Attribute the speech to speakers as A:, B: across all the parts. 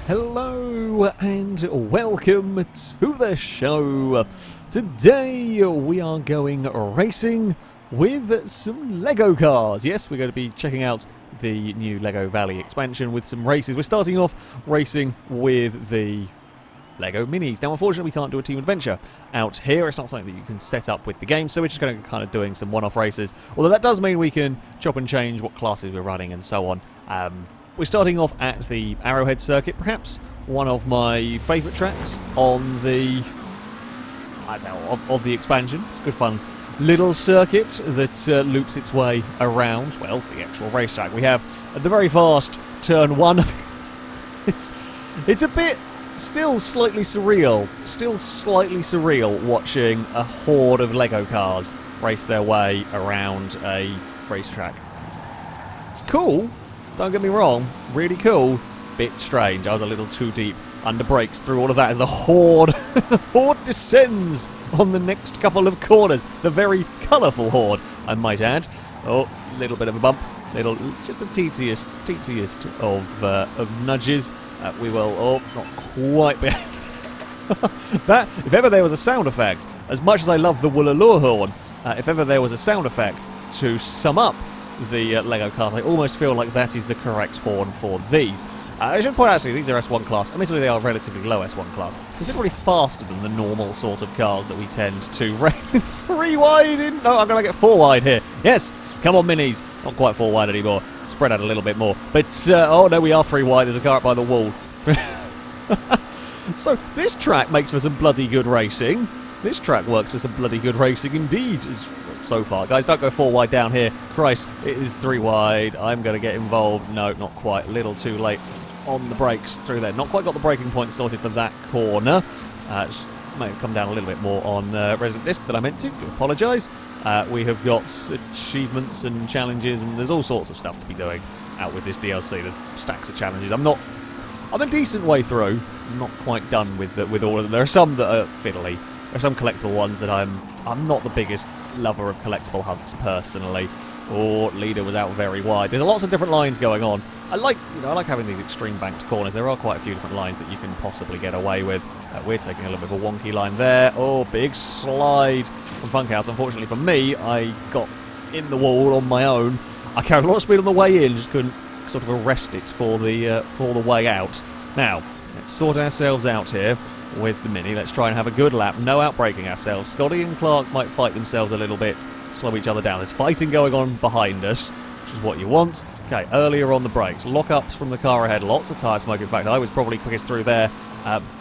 A: Hello and welcome to the show. Today we are going racing with some Lego cars. Yes, we're going to be checking out the new Lego Valley expansion with some races. We're starting off racing with the Lego Minis. Now, unfortunately, we can't do a team adventure out here. It's not something that you can set up with the game, so we're just going to kind of doing some one-off races. Although that does mean we can chop and change what classes we're running and so on. We're starting off at the Arrowhead Circuit, perhaps one of my favourite tracks on the of the expansion. It's a good fun little circuit that loops its way around, well, the actual racetrack. We have the very fast turn one. It's a bit still slightly surreal watching a horde of Lego cars race their way around a racetrack. It's cool. Don't get me wrong, really cool, bit strange. I was a little too deep under brakes through all of that as the horde descends on the next couple of corners. The very colourful horde, I might add. Oh, little bit of a bump, just the teetiest of nudges. We will, not quite be that. If ever there was a sound effect, as much as I love the Woolaloo horn, if ever there was a sound effect to sum up the Lego cars, I almost feel like that is the correct horn for these. I should point out, actually, these are S1 class. Admittedly, they are relatively low S1 class. Considerably faster than the normal sort of cars that we tend to race. It's 3 wide in... No, I'm going to get 4 wide here. Yes, come on, Minis. Not quite 4 wide anymore. Spread out a little bit more. But, oh no, we are 3 wide. There's a car up by the wall. So, this track makes for some bloody good racing. This track works for some bloody good racing indeed. So far, guys, don't go 4 wide down here. Christ, it is 3 wide. I'm going to get involved. No, not quite. A little too late on the brakes through there. Not quite got the braking point sorted for that corner. May have come down a little bit more on Resident Disc than I meant to. Do apologise. We have got achievements and challenges, and there's all sorts of stuff to be doing out with this DLC. There's stacks of challenges. I'm a decent way through. I'm not quite done with all of them. There are some that are fiddly. There are some collectible ones that I'm not the biggest lover of collectible hunts personally. Or leader was out very wide. There's lots of different lines going on. I like having these extreme banked corners. There are quite a few different lines that you can possibly get away with. We're taking a little bit of a wonky line there. Oh, big slide from Funkhouse. Unfortunately for me, I got in the wall on my own. I carried a lot of speed on the way in, just couldn't sort of arrest it for the way out. Now, let's sort ourselves out here with the Mini. Let's try and have a good lap. No outbraking ourselves. Scotty and Clark might fight themselves a little bit, slow each other down. There's fighting going on behind us, which is what you want. Okay, earlier on the brakes. Lock-ups from the car ahead. Lots of tyre smoke. In fact, I was probably quickest through there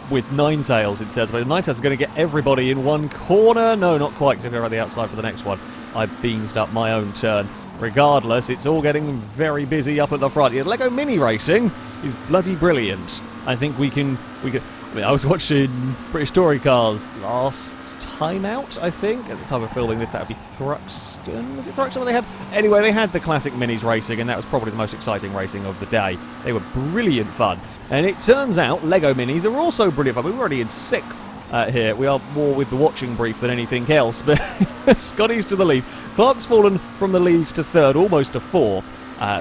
A: with Ninetales in terms of it. Ninetales is going to get everybody in one corner. No, not quite, because if I go around the outside for the next one, I beansed up my own turn. Regardless, it's all getting very busy up at the front. Yeah, Lego Mini Racing is bloody brilliant. I think we can. I mean, I was watching British Touring Cars last time out, I think. At the time of filming this, that would be Thruxton. Was it Thruxton where they had? Anyway, they had the classic Minis racing, and that was probably the most exciting racing of the day. They were brilliant fun. And it turns out Lego Minis are also brilliant fun. We're already in 6th here. We are more with the watching brief than anything else. But Scotty's to the lead. Clark's fallen from the lead to 3rd, almost to 4th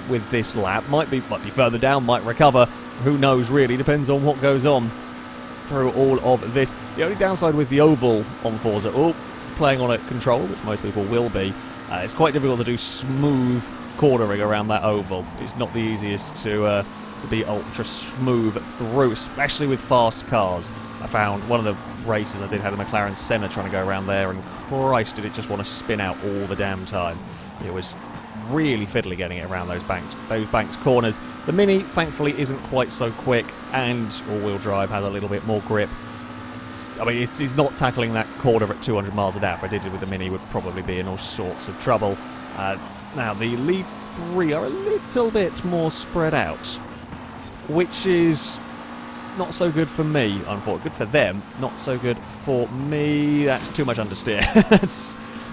A: with this lap. Might be further down, might recover. Who knows, really. Depends on what goes on through all of this. The only downside with the oval on Forza, playing on a control, which most people will be, it's quite difficult to do smooth cornering around that oval. It's not the easiest to be ultra smooth through, especially with fast cars. I found one of the races I did had a McLaren Senna trying to go around there, and Christ, did it just want to spin out all the damn time. It was really fiddly getting it around those banked corners. The Mini, thankfully, isn't quite so quick, and all-wheel drive has a little bit more grip. It's not tackling that corner at 200 miles an hour. If I did it with the Mini, would probably be in all sorts of trouble. Now, the lead 3 are a little bit more spread out, which is not so good for me, unfortunately. Good for them, not so good for me. That's too much understeer.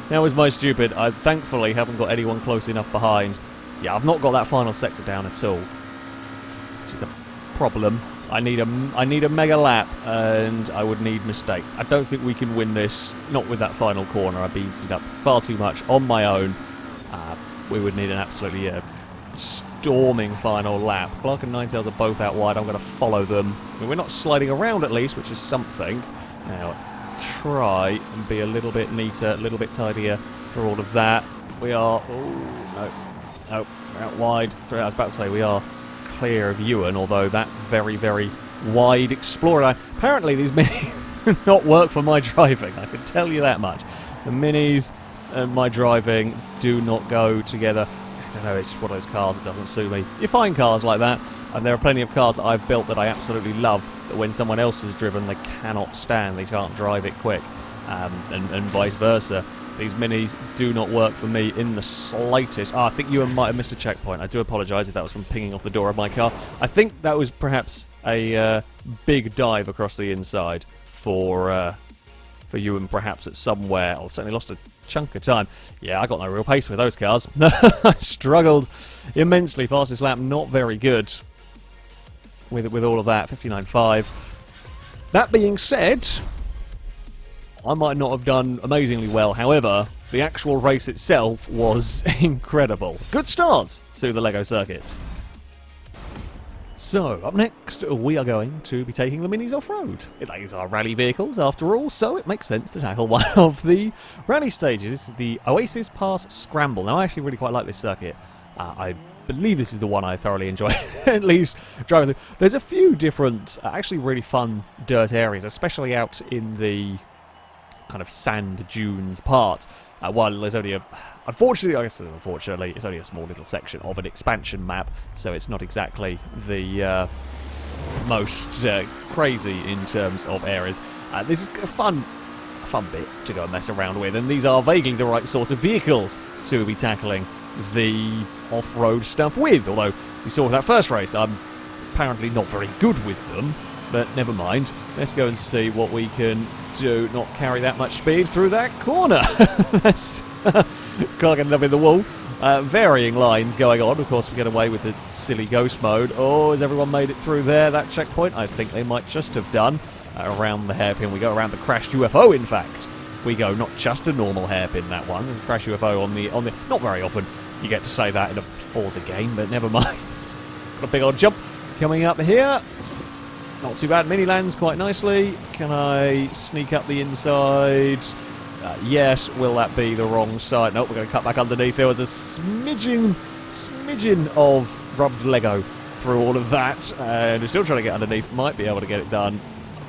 A: That was my stupid. I thankfully haven't got anyone close enough behind. Yeah, I've not got that final sector down at all, which is a problem. I need a mega lap, and I would need mistakes. I don't think we can win this, not with that final corner. I beat it up far too much on my own. We would need an absolutely storming final lap. Clark and Ninetales are both out wide. I'm going to follow them. I mean, we're not sliding around at least, which is something. Now, try and be a little bit neater, a little bit tidier for all of that. We are... Oh, no, we're out wide. I was about to say we are clear of Ewan, although that very, very wide Explorer. Apparently these minis do not work for my driving, I can tell you that much. The minis and my driving do not go together. I don't know, it's just one of those cars that doesn't suit me. You find cars like that, and there are plenty of cars that I've built that I absolutely love, that when someone else has driven, they cannot stand, they can't drive it quick, and vice versa. These minis do not work for me in the slightest. I think Ewan might have missed a checkpoint. I do apologise if that was from pinging off the door of my car. I think that was perhaps a big dive across the inside for Ewan, perhaps at somewhere. I certainly lost a chunk of time. Yeah, I got no real pace with those cars. I struggled immensely. Fastest lap, not very good with all of that. 59.5. That being said, I might not have done amazingly well. However, the actual race itself was incredible. Good start to the LEGO circuit. So, up next, we are going to be taking the minis off-road. These are rally vehicles, after all, so it makes sense to tackle one of the rally stages. This is the Oasis Pass Scramble. Now, I actually really quite like this circuit. I believe this is the one I thoroughly enjoy, at least driving through. There's a few different, actually really fun dirt areas, especially out in the kind of sand dunes part. While there's only unfortunately, it's only a small little section of an expansion map, so it's not exactly the most crazy in terms of areas. This is a fun bit to go and mess around with, and these are vaguely the right sort of vehicles to be tackling the off-road stuff with. Although you saw with that first race, I'm apparently not very good with them, but never mind. Let's go and see what we can do. Not carry that much speed through that corner. That's Clark ended up in the wall. Varying lines going on. Of course, we get away with the silly ghost mode. Oh, has everyone made it through there, that checkpoint? I think they might just have done. Around the hairpin. We go around the crashed UFO, in fact. We go not just a normal hairpin, that one. There's a crash UFO on the... Not very often you get to say that in a Forza game, but never mind. Got a big old jump coming up here. Not too bad. Mini lands quite nicely. Can I sneak up the inside? Yes. Will that be the wrong side? Nope, we're going to cut back underneath. There was a smidgen of rubbed Lego through all of that. And we're still trying to get underneath. Might be able to get it done.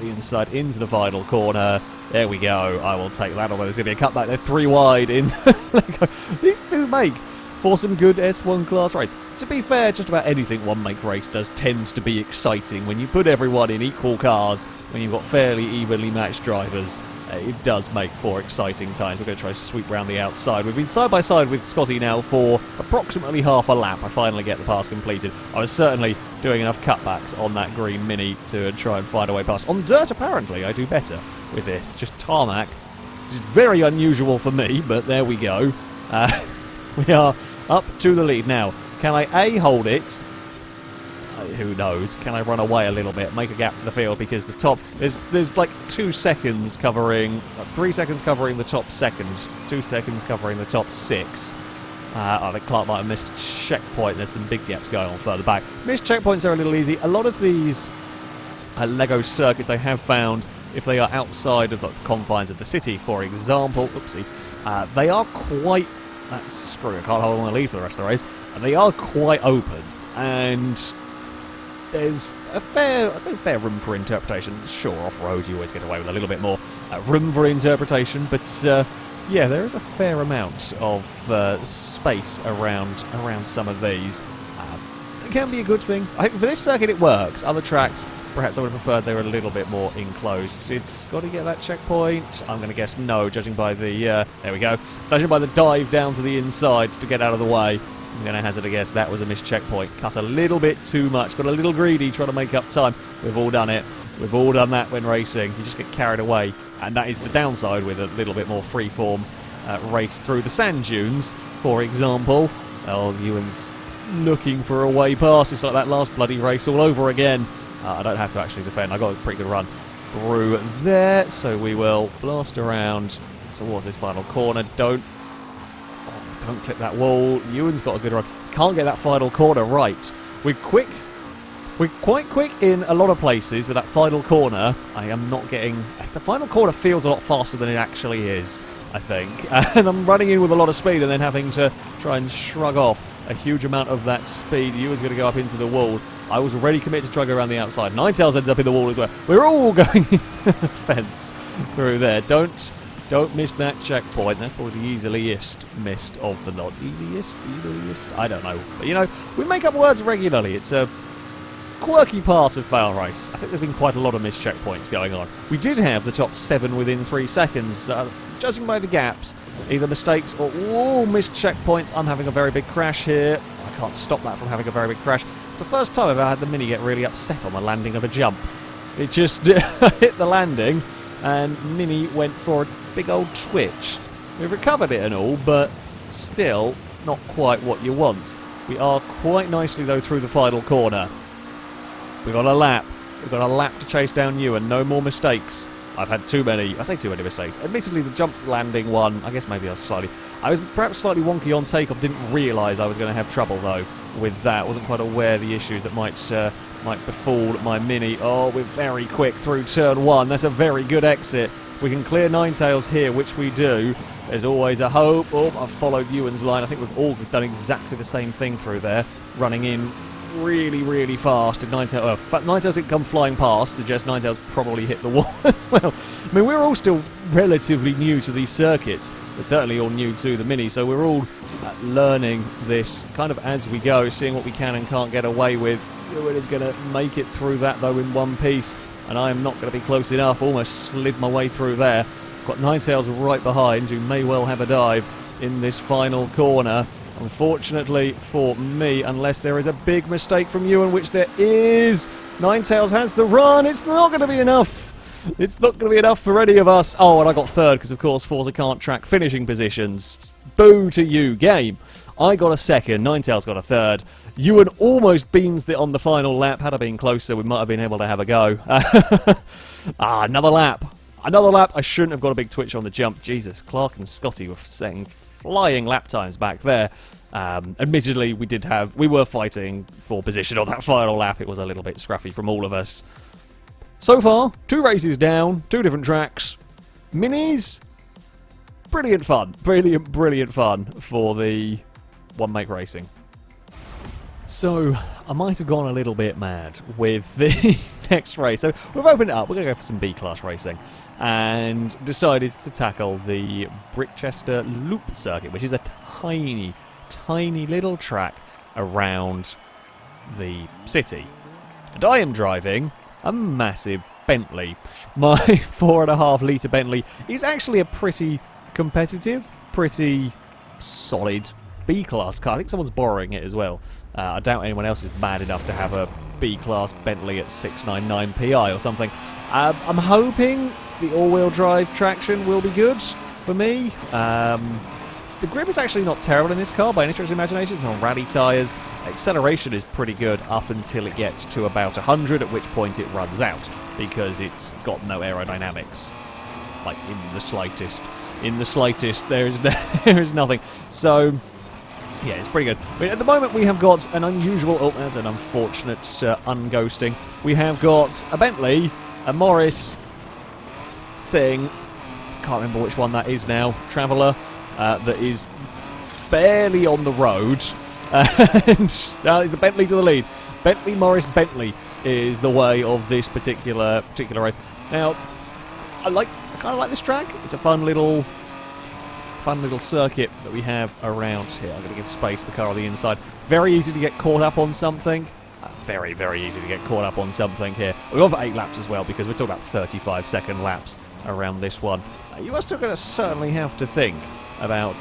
A: The inside into the final corner. There we go. I will take that. Although there's going to be a cutback there. 3 wide in Lego. These do make for some good S1 class race. To be fair, just about anything one make race does tends to be exciting. When you put everyone in equal cars, when you've got fairly evenly matched drivers, it does make for exciting times. We're going to try to sweep around the outside. We've been side by side with Scotty now for approximately half a lap. I finally get the pass completed. I was certainly doing enough cutbacks on that green Mini to try and find a way past. On dirt, apparently, I do better with this. Just tarmac. Which is very unusual for me, but there we go. We are up to the lead now. Can I A, hold it? Who knows? Can I run away a little bit, make a gap to the field, because the top there's like 2 seconds covering, 3 seconds covering the top second, 2 seconds covering the top 6. I think Clark might have missed a checkpoint. There's some big gaps going on further back. Missed checkpoints are a little easy. A lot of these LEGO circuits I have found, if they are outside of the confines of the city, for example, they are quite... Screw it, I can't hold on the lead for the rest of the race. And they are quite open, and there's a fair room for interpretation. Sure, off-road you always get away with a little bit more room for interpretation, but yeah, there is a fair amount of space around some of these. It can be a good thing. I think for this circuit it works. Other tracks, perhaps I would have preferred they were a little bit more enclosed. It's got to get that checkpoint. I'm going to guess no, judging by the... there we go. Judging by the dive down to the inside to get out of the way. I'm going to hazard a guess that was a missed checkpoint. Cut a little bit too much. Got a little greedy trying to make up time. We've all done it. We've all done that when racing. You just get carried away. And that is the downside with a little bit more freeform race through the sand dunes, for example. Oh, Ewan's looking for a way past. It's like that last bloody race all over again. I don't have to actually defend. I got a pretty good run through there. So we will blast around towards this final corner. Don't Don't clip that wall. Ewan's got a good run. Can't get that final corner right. We're quick. We're quite quick in a lot of places, but that final corner, I am not getting... The final corner feels a lot faster than it actually is, I think. And I'm running in with a lot of speed and then having to try and shrug off a huge amount of that speed. Ewan's going to go up into the wall. I was already committed to try to go around the outside. Ninetales ends up in the wall as well. We're all going into the fence through there. Don't miss that checkpoint. That's probably the easiest missed of the lot. Easiest? I don't know. But, you know, we make up words regularly. It's a quirky part of FailRace. I think there's been quite a lot of missed checkpoints going on. We did have the top 7 within 3 seconds. Judging by the gaps, either mistakes or missed checkpoints. I'm having a very big crash here. I can't stop that from having a very big crash. It's the first time I've ever had the Mini get really upset on the landing of a jump. It just hit the landing and Mini went for a big old twitch. We've recovered it and all, but still not quite what you want. We are quite nicely, though, through the final corner. We've got a lap. We've got a lap to chase down Ewan. No more mistakes. I've had too many. I say too many mistakes. Admittedly, the jump landing one, I guess maybe I was perhaps slightly wonky on takeoff. Didn't realise I was going to have trouble, though, with that. Wasn't quite aware of the issues that might befall my Mini. Oh, we're very quick through turn 1. That's a very good exit. If we can clear Ninetales here, which we do, there's always a hope. Oh, I've followed Ewan's line. I think we've all done exactly the same thing through there. Running in really, really fast. Ninetales, well, in fact, Ninetales didn't come flying past. Suggests Ninetales probably hit the wall. Well, I mean, we're all still relatively new to these circuits. We're certainly all new to the Mini, so we're all learning this kind of as we go, seeing what we can and can't get away with. Ewan is going to make it through that, though, in one piece, and I am not going to be close enough. Almost slid my way through there. Got Ninetales right behind, who may well have a dive in this final corner. Unfortunately for me, unless there is a big mistake from Ewan, which there is, Ninetales has the run. It's not going to be enough. It's not going to be enough for any of us. Oh, and I got third because, of course, Forza can't track finishing positions. Boo to you, game. I got a second. Ninetales got a third. Ewan almost beans it on the final lap. Had I been closer, we might have been able to have a go. Another lap. Another lap. I shouldn't have got a big twitch on the jump. Jesus, Clark and Scotty were setting flying lap times back there. Admittedly, we were fighting for position on that final lap. It was a little bit scruffy from all of us. So far, 2 races down, 2 different tracks. Minis, brilliant fun. Brilliant fun for the one-make racing. So, I might have gone a little bit mad with the next race. So, we've opened it up. We're going to go for some B-class racing. And decided to tackle the Brichester Loop Circuit, which is a tiny, tiny little track around the city. And I am driving a massive Bentley. My 4.5 litre Bentley is actually a pretty competitive, pretty solid B-class car. I think someone's borrowing it as well. I doubt anyone else is mad enough to have a B-class Bentley at 699 PI or something. I'm hoping the all-wheel drive traction will be good for me. The grip is actually not terrible in this car by any stretch of the imagination. It's on rally tyres. Acceleration is pretty good up until it gets to about 100, at which point it runs out because it's got no aerodynamics, like in the slightest. In the slightest, there is nothing. So, yeah, it's pretty good. But at the moment, we have got an unusual. Oh, that's an unfortunate unghosting. We have got a Bentley, a Morris thing. Can't remember which one that is now. Traveller. That is barely on the road, and now is the Bentley to the lead. Bentley, Morris, Bentley is the way of this particular race. Now, I kind of like this track. It's a fun little circuit that we have around here. I'm going to give space to the car on the inside. Very easy to get caught up on something. Very, very easy to get caught up on something here. We're going for 8 laps as well because we're talking about 35-second laps around this one. You are still going to certainly have to think about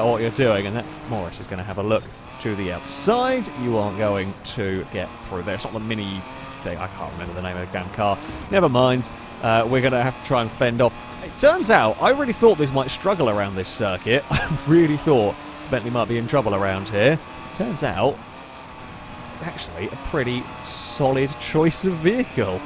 A: what you're doing, and that Morris is going to have a look to the outside. You aren't going to get through there. It's not the Mini thing. I can't remember the name of the damn car. Never mind. We're going to have to try and fend off. It turns out, I really thought this might struggle around this circuit. I really thought Bentley might be in trouble around here. Turns out, it's actually a pretty solid choice of vehicle.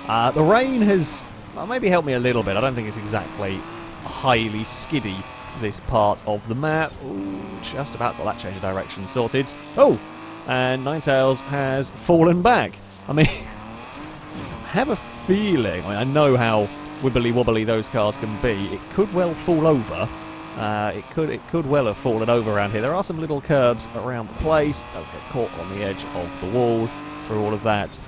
A: The rain has maybe helped me a little bit. I don't think it's exactly highly skiddy this part of the map. Ooh, just about got that change of direction sorted. Oh, and Ninetales has fallen back. I mean, I have a feeling, I know how wibbly-wobbly those cars can be. It could well fall over. It could well have fallen over around here. There are some little curbs around the place. Don't get caught on the edge of the wall through all of that.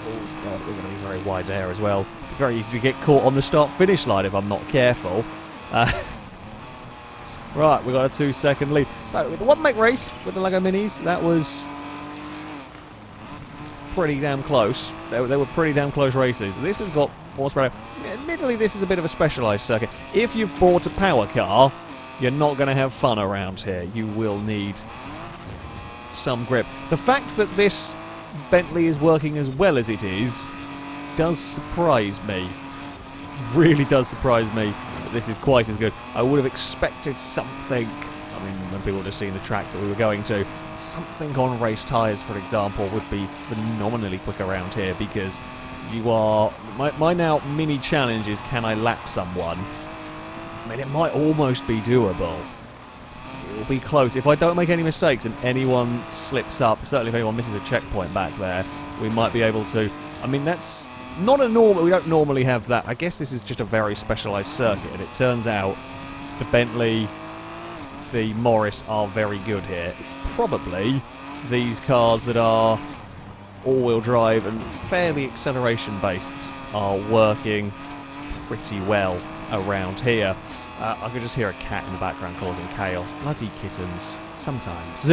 A: Oh god, we're going to be very wide there as well. Very easy to get caught on the start-finish line if I'm not careful. Right, we've got a 2-second lead. So with the one-make race with the LEGO Minis, that was pretty damn close. They were pretty damn close races. This has got more spread out. Admittedly, this is a bit of a specialised circuit. If you've bought a power car, you're not going to have fun around here. You will need some grip. The fact that this Bentley is working as well as it is does surprise me. Really does surprise me that this is quite as good. I would have expected something. I mean, when people would have seen the track that we were going to, something on race tyres, for example, would be phenomenally quick around here because you are... My now mini challenge is, can I lap someone? I mean, it might almost be doable. It will be close. If I don't make any mistakes and anyone slips up, certainly if anyone misses a checkpoint back there, we might be able to... I mean, that's not a normal... We don't normally have that. I guess this is just a very specialised circuit, and it turns out the Bentley... the Morris are very good here. It's probably these cars that are all-wheel drive and fairly acceleration-based are working pretty well around here. I could just hear a cat in the background causing chaos. Bloody kittens. Sometimes.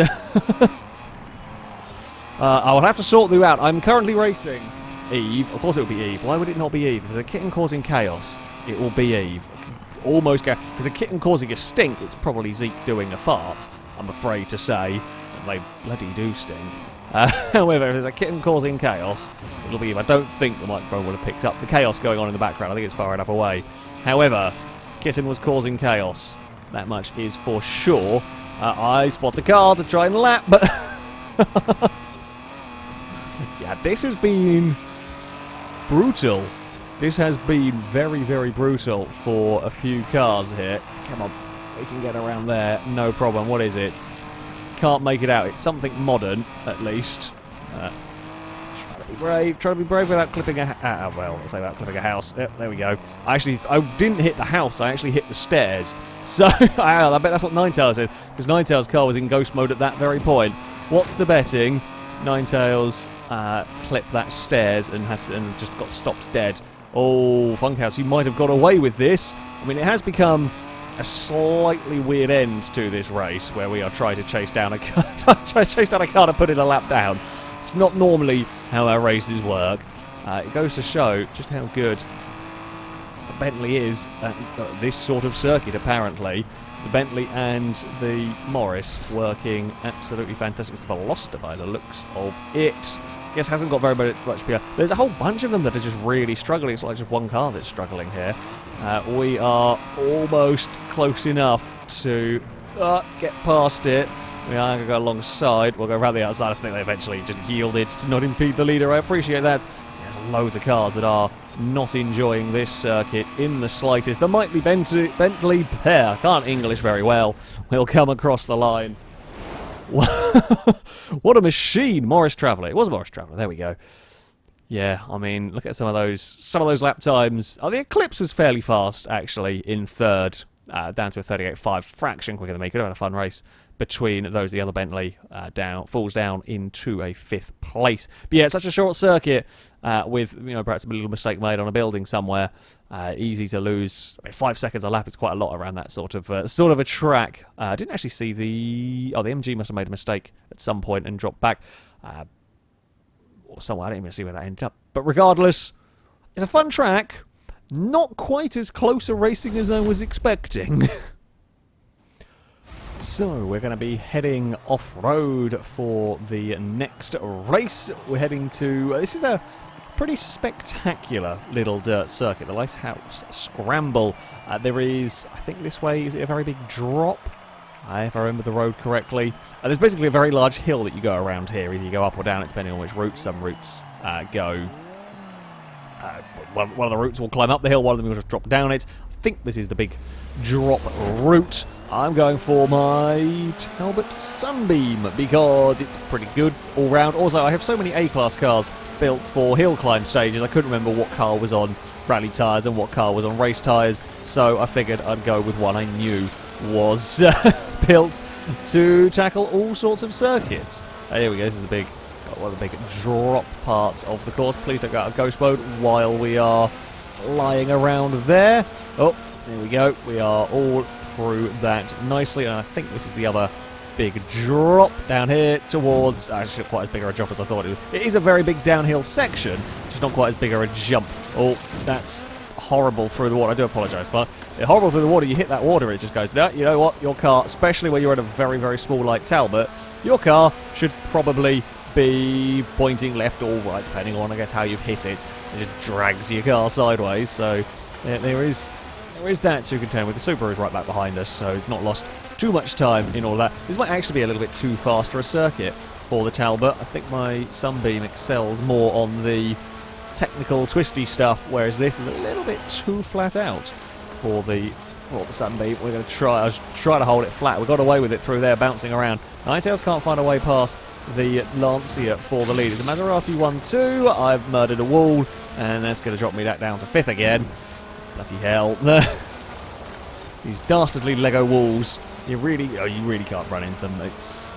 A: I will have to sort you out. I'm currently racing Eve. Of course it will be Eve. Why would it not be Eve? If there's a kitten causing chaos, it will be Eve. Almost go. If there's a kitten causing a stink, it's probably Zeke doing a fart, I'm afraid to say. And they bloody do stink. However, if there's a kitten causing chaos, it'll be Eve. I don't think the microphone would have picked up the chaos going on in the background. I think it's far enough away. However, kitten was causing chaos. That much is for sure. I spot the car to try and lap, but... yeah, this has been brutal. This has been very, very brutal for a few cars here. Come on, we can get around there, no problem. What is it? Can't make it out. It's something modern, at least. Try to be brave without clipping a... well, let's say without clipping a house. Yep, there we go. I didn't hit the house, I actually hit the stairs. So, I bet that's what Ninetales did, because Ninetales' car was in ghost mode at that very point. What's the betting? Ninetales clipped that stairs and just got stopped dead. Oh, Funkhouse, you might have got away with this. I mean, it has become a slightly weird end to this race, where we are trying to chase down a car, to put in a lap down. It's not normally how our races work. It goes to show just how good the Bentley is at this sort of circuit, apparently. The Bentley and the Morris working absolutely fantastic. It's a Veloster by the looks of it. I guess hasn't got very much PR. There's a whole bunch of them that are just really struggling. It's like just one car that's struggling here. We are almost close enough to get past it. We are going to go alongside. We'll go around the outside. I think they eventually just yielded to not impede the leader. I appreciate that. There's loads of cars that are not enjoying this circuit in the slightest. There might be Bentley pair. I can't English very well. We'll come across the line. What a machine! Morris Traveller. It was Morris Traveller. There we go. Yeah, I mean, look at some of those lap times. Oh, the Eclipse was fairly fast, actually, in third. Down to a 38.5, fraction quicker than me. Could have had a fun race between those. The other Bentley falls down into a 5th place. But yeah, it's such a short circuit with perhaps a little mistake made on a building somewhere. Easy to lose. I mean, 5 seconds a lap is quite a lot around that sort of a track. I didn't actually see the MG must have made a mistake at some point and dropped back. Or somewhere, I didn't even see where that ended up. But regardless, it's a fun track. Not quite as close a racing as I was expecting. So, we're going to be heading off-road for the next race. We're heading to... this is a pretty spectacular little dirt circuit, the Lighthouse Scramble. There is, I think this way, is it a very big drop? If I remember the road correctly. There's basically a very large hill that you go around here. Either you go up or down, depending on which route. Some routes go... one of the routes will climb up the hill, one of them will just drop down it. think this is the big drop route. I'm going for my Talbot Sunbeam because it's pretty good all round. Also, I have so many A-class cars built for hill climb stages, I couldn't remember what car was on rally tyres and what car was on race tyres, so I figured I'd go with one I knew was built to tackle all sorts of circuits. Here we go, this is the big, one of the big drop parts of the course. Please don't go out of ghost mode while we are flying around there. Oh, there we go, we are all through that nicely, and I think this is the other big drop down here towards, actually not quite as big a drop as I thought it was. It is a very big downhill section, just not quite as big a jump. Oh, that's horrible through the water. I do apologise, but horrible through the water. You hit that water, it just goes, no, you know what, your car, especially when you're in a very, very small like Talbot, your car should probably be pointing left or right, depending on, I guess, how you've hit it. It just drags your car sideways, so yeah, there is that to contend with. The Subaru's right back behind us, so it's not lost too much time in all that. This might actually be a little bit too fast for a circuit for the Talbot. I think my Sunbeam excels more on the technical twisty stuff, whereas this is a little bit too flat out for the Sunbeam. We're going to try. I was trying to hold it flat. We got away with it through there, bouncing around. Ninetales can't find a way past the Lancia for the lead. It's a Maserati 1-2. I've murdered a wall, and that's going to drop me that down to 5th again. Bloody hell. These dastardly Lego walls, you really can't run into them. It's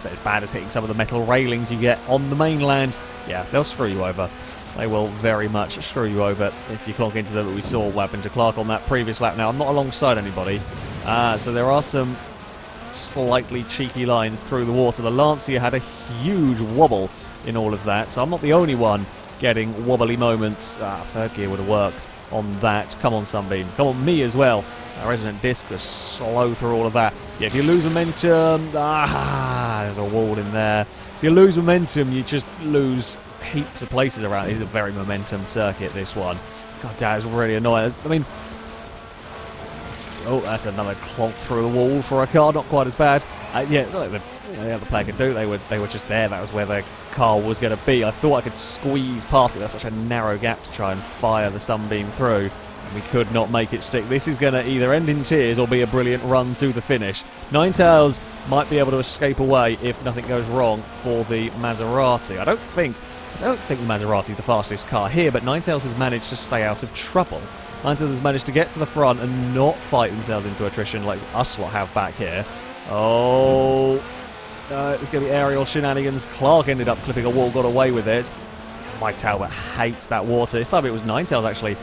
A: as bad as hitting some of the metal railings you get on the mainland. Yeah, they'll screw you over. They will very much screw you over if you clonk into them. But we saw what happened to Clark on that previous lap. Now, I'm not alongside anybody, so there are some slightly cheeky lines through the water. The Lancia had a huge wobble in all of that, so I'm not the only one getting wobbly moments. Third gear would have worked on that. Come on, Sunbeam. Come on, me as well. Resonant Disc was slow through all of that. Yeah, if you lose momentum, there's a wall in there. If you lose momentum, you just lose heaps of places around. It is a very momentum circuit, this one. God damn, it's really annoying. I mean, oh, that's another clonk through the wall for a car. Not quite as bad. Yeah, the other player could do. They were just there. That was where their car was going to be. I thought I could squeeze past it. That's such a narrow gap to try and fire the Sunbeam through. We could not make it stick. This is going to either end in tears or be a brilliant run to the finish. Ninetales might be able to escape away if nothing goes wrong for the Maserati. I don't think the Maserati is the fastest car here, but Ninetales has managed to stay out of trouble. Ninetales has managed to get to the front and not fight themselves into attrition like us lot have back here. Oh, it's going to be aerial shenanigans. Clark ended up clipping a wall, got away with it. My Talbot hates that water. This time it was Ninetales actually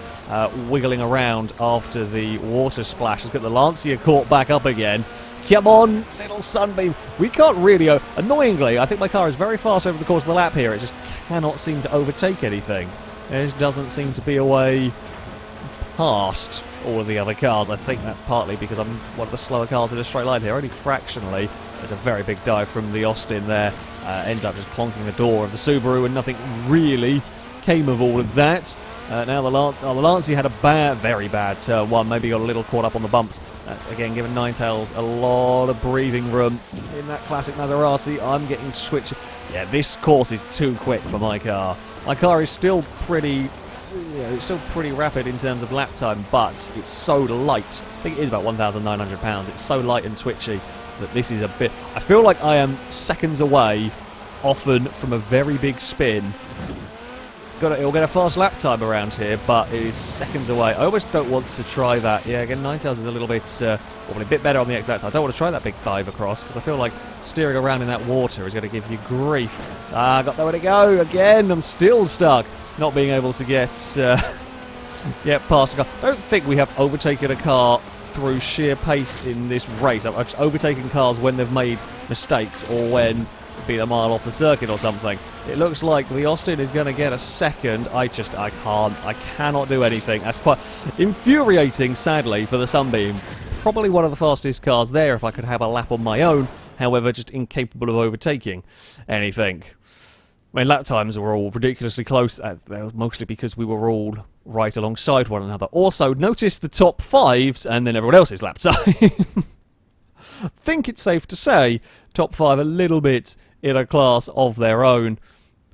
A: wiggling around after the water splash. Has got the Lancia caught back up again. Come on, little Sunbeam. We can't really... annoyingly, I think my car is very fast over the course of the lap here. It just cannot seem to overtake anything. There just doesn't seem to be a way past all of the other cars. I think that's partly because I'm one of the slower cars in a straight line here, only fractionally. There's a very big dive from the Austin there. Ends up just plonking the door of the Subaru, and nothing really came of all of that. Now the Lancia had a very bad turn one, maybe got a little caught up on the bumps. That's again given Ninetales a lot of breathing room in that classic Maserati. I'm getting switched. Yeah, this course is too quick for my car. My car is still pretty... it's still pretty rapid in terms of lap time, but it's so light. I think it is about 1,900 pounds. It's so light and twitchy that this is a bit... I feel like I am seconds away, often, from a very big spin. It'll get a fast lap time around here, but it is seconds away. I almost don't want to try that. Yeah, again, Ninetales is a little bit, probably a bit better on the exit. I don't want to try that big dive across, because I feel like steering around in that water is going to give you grief. Got nowhere to go. Again, I'm still stuck. Not being able to get past a car. I don't think we have overtaken a car through sheer pace in this race. I've just overtaken cars when they've made mistakes or when been a mile off the circuit or something. It looks like the Austin is going to get a second. I cannot do anything. That's quite infuriating, sadly, for the Sunbeam. Probably one of the fastest cars there if I could have a lap on my own, however, just incapable of overtaking anything. I mean, lap times were all ridiculously close, mostly because we were all right alongside one another. Also, notice the top fives and then everyone else's lap time. I think it's safe to say top five a little bit in a class of their own.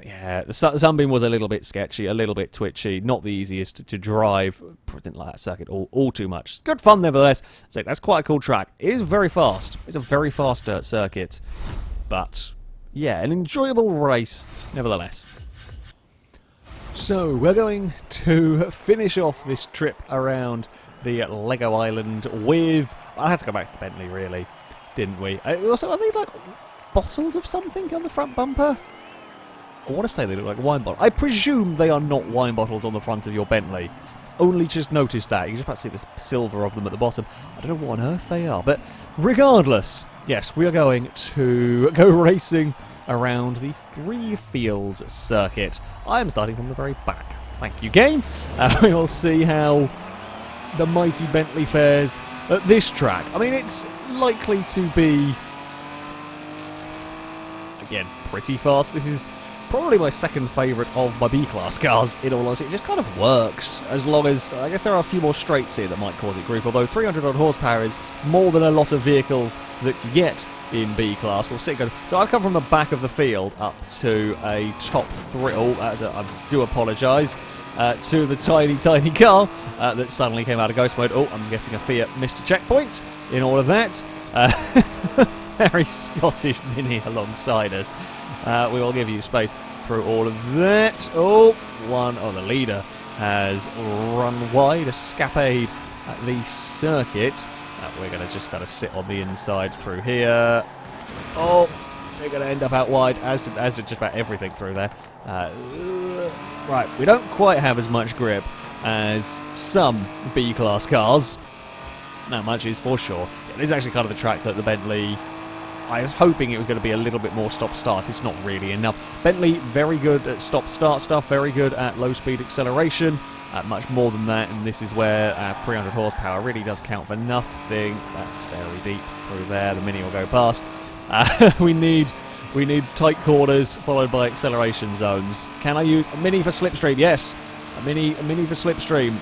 A: But yeah, the Sunbeam was a little bit sketchy, a little bit twitchy, not the easiest to drive. I didn't like that circuit all too much. Good fun nevertheless. So that's quite a cool track. It is very fast. It's a very fast dirt circuit. But yeah, an enjoyable race nevertheless. So we're going to finish off this trip around the Lego Island with... I had to go back to the Bentley really, didn't we? Also, are they like bottles of something on the front bumper? I want to say they look like wine bottles. I presume they are not wine bottles on the front of your Bentley. Only just noticed that. You can just about see the silver of them at the bottom. I don't know what on earth they are. But regardless, yes, we are going to go racing around the Three Fields circuit. I am starting from the very back. Thank you, game. We will see how the mighty Bentley fares at this track. I mean, it's likely to be, again, pretty fast. This is probably my second favourite of my B-Class cars, in all honesty. It just kind of works, as long as... I guess there are a few more straights here that might cause it grief, although 300 odd horsepower is more than a lot of vehicles that you get in B-Class. We'll see. So I've come from the back of the field up to a top three... Oh, I do apologise. To the tiny, tiny car that suddenly came out of ghost mode. Oh, I'm guessing a Fiat missed a checkpoint in all of that. Very Scottish Mini alongside us. We will give you space through all of that. Oh, the leader has run wide, a scapade at the circuit. We're going to just kind of sit on the inside through here. Oh, we're going to end up out wide, as did just about everything through there. Right, we don't quite have as much grip as some B-Class cars. That much is for sure. Yeah, this is actually kind of the track that the Bentley... I was hoping it was going to be a little bit more stop-start. It's not really enough. Bentley, very good at stop-start stuff, very good at low-speed acceleration. Much more than that, and this is where 300 horsepower really does count for nothing. That's very deep through there. The Mini will go past. We need tight corners followed by acceleration zones. Can I use a Mini for slipstream? Yes, a Mini for slipstream.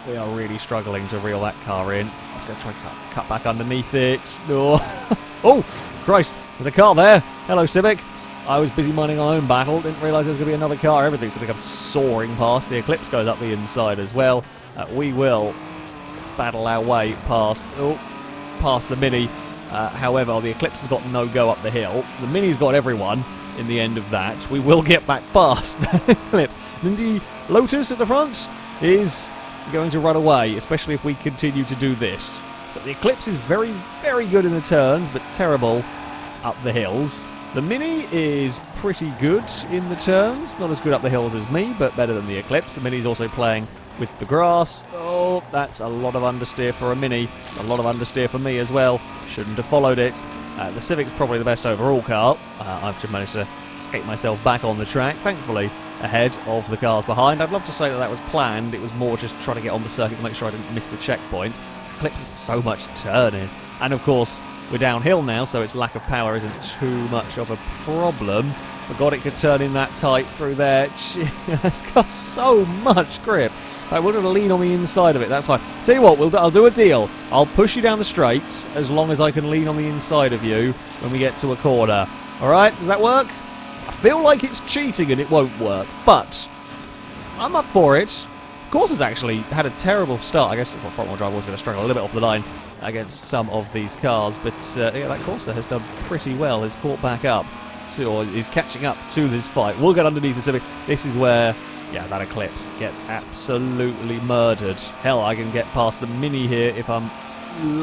A: We are really struggling to reel that car in. Let's go try and cut back underneath it. Oh, Christ, there's a car there. Hello, Civic. I was busy minding our own battle, didn't realise there was going to be another car. Everything's going to come soaring past. The Eclipse goes up the inside as well. We will battle our way past the Mini. However, the Eclipse has got no go up the hill. The Mini's got everyone in the end of that. We will get back past the Eclipse. And the Lotus at the front is going to run away, especially if we continue to do this. So the Eclipse is very, very good in the turns, but terrible up the hills. The Mini is pretty good in the turns. Not as good up the hills as me, but better than the Eclipse. The Mini's also playing with the grass. Oh, that's a lot of understeer for a Mini. It's a lot of understeer for me as well. Shouldn't have followed it. The Civic's probably the best overall car. I've just managed to escape myself back on the track, thankfully ahead of the cars behind. I'd love to say that was planned. It was more just trying to get on the circuit to make sure I didn't miss the checkpoint. Eclipse has so much turning. And of course, we're downhill now, so its lack of power isn't too much of a problem. Forgot it could turn in that tight through there. It's got so much grip. Right, we're going to lean on the inside of it, that's fine. Tell you what, I'll do a deal. I'll push you down the straights as long as I can lean on the inside of you when we get to a corner. Alright, does that work? I feel like it's cheating and it won't work, but I'm up for it. Of course, it's actually had a terrible start. I guess the front-wheel drive was going to struggle a little bit off the line against some of these cars, but yeah, that Corsa has done pretty well. Has caught back up to, or is catching up to this fight. We'll get underneath the Civic. This is where, yeah, that Eclipse gets absolutely murdered. Hell, I can get past the Mini here if I'm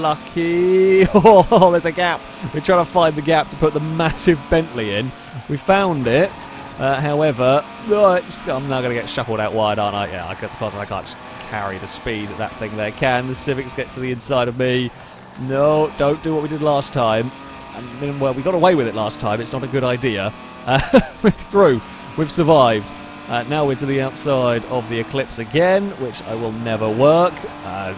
A: lucky. Oh, there's a gap. We're trying to find the gap to put the massive Bentley in. We found it. However, I'm now going to get shuffled out wide, aren't I? Yeah, I guess I can't just carry the speed that thing there can. The Civics get to the inside of me. No, don't do what we did last time. And, well, we got away with it last time. It's not a good idea. We're through. We've survived. Now we're to the outside of the Eclipse again, which I will never work. I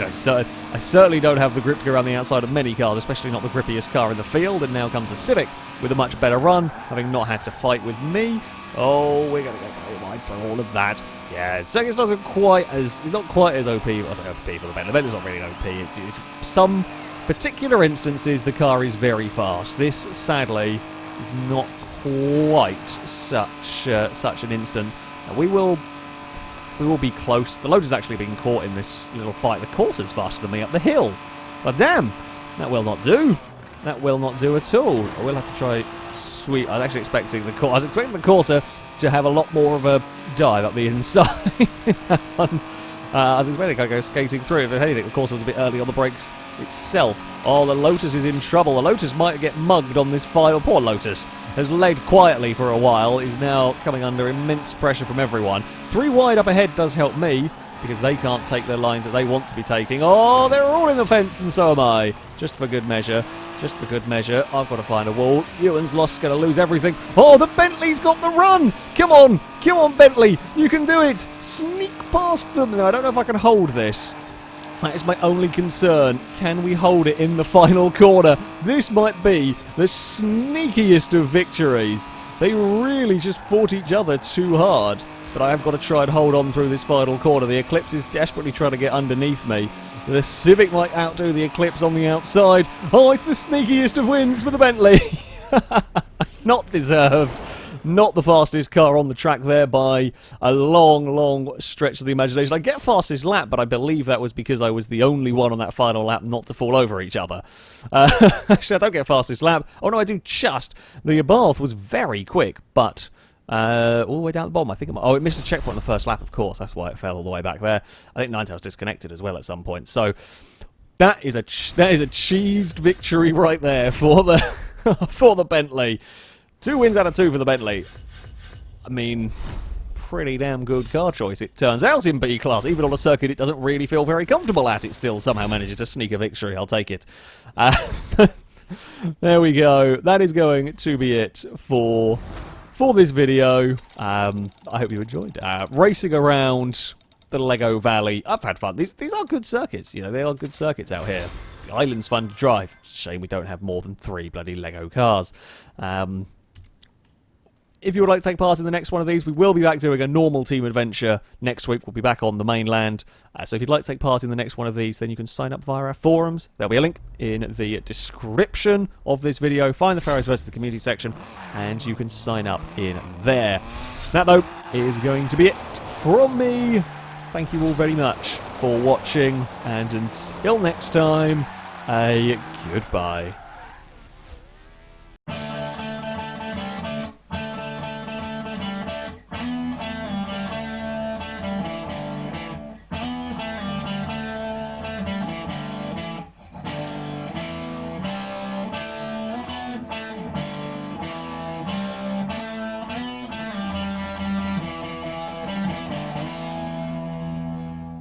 A: certainly don't have the grip to go around the outside of many cars, especially not the grippiest car in the field. And now comes the Civic with a much better run, having not had to fight with me. Oh, we're going to go wide for all of that. Yeah, Circuit's not quite as OP. I say OP for the Bentley. The Bentley's not really OP. Some particular instances, the car is very fast. This, sadly, is not quite such an instant. We will be close. The Lotus actually being caught in this little fight. The Corsa's faster than me up the hill. But damn, that will not do. That will not do at all. I will have to try sweep. I was actually expecting the Corsa to have a lot more of a dive up the inside. I was expecting I'd go skating through. If anything, the Corsa was a bit early on the brakes itself. Oh, the Lotus is in trouble. The Lotus might get mugged on this final. Poor Lotus has led quietly for a while, is now coming under immense pressure from everyone. 3 wide up ahead does help me, because they can't take their lines that they want to be taking. Oh, they're all in the fence, and so am I. Just for good measure. Just for good measure. I've got to find a wall. Ewan's lost, going to lose everything. Oh, the Bentley's got the run! Come on! Come on, Bentley! You can do it! Sneak past them! Now, I don't know if I can hold this. That is my only concern. Can we hold it in the final corner? This might be the sneakiest of victories. They really just fought each other too hard. But I have got to try and hold on through this final corner. The Eclipse is desperately trying to get underneath me. The Civic might outdo the Eclipse on the outside. Oh, it's the sneakiest of wins for the Bentley. Not deserved. Not the fastest car on the track there by a long, long stretch of the imagination. I get fastest lap, but I believe that was because I was the only one on that final lap not to fall over each other. Actually, I don't get fastest lap. Oh, no, I do just. The Abarth was very quick, but all the way down the bottom, I think. Oh, it missed a checkpoint on the first lap, of course. That's why it fell all the way back there. I think Ninetales disconnected as well at some point. So that is a cheesed victory right there for the for the Bentley. 2 wins out of 2 for the Bentley. I mean, pretty damn good car choice, it turns out, in B class. Even on a circuit it doesn't really feel very comfortable at, it still somehow manages to sneak a victory. I'll take it. There we go. That is going to be it for this video. I hope you enjoyed racing around the Lego Valley. I've had fun. These are good circuits, you know, they are good circuits out here. The island's fun to drive. Shame we don't have more than 3 bloody Lego cars. If you would like to take part in the next one of these, we will be back doing a normal team adventure next week. We'll be back on the mainland. So if you'd like to take part in the next one of these, then you can sign up via our forums. There'll be a link in the description of this video. Find the FailRace versus the community section, and you can sign up in there. That, though, is going to be it from me. Thank you all very much for watching, and until next time, a goodbye.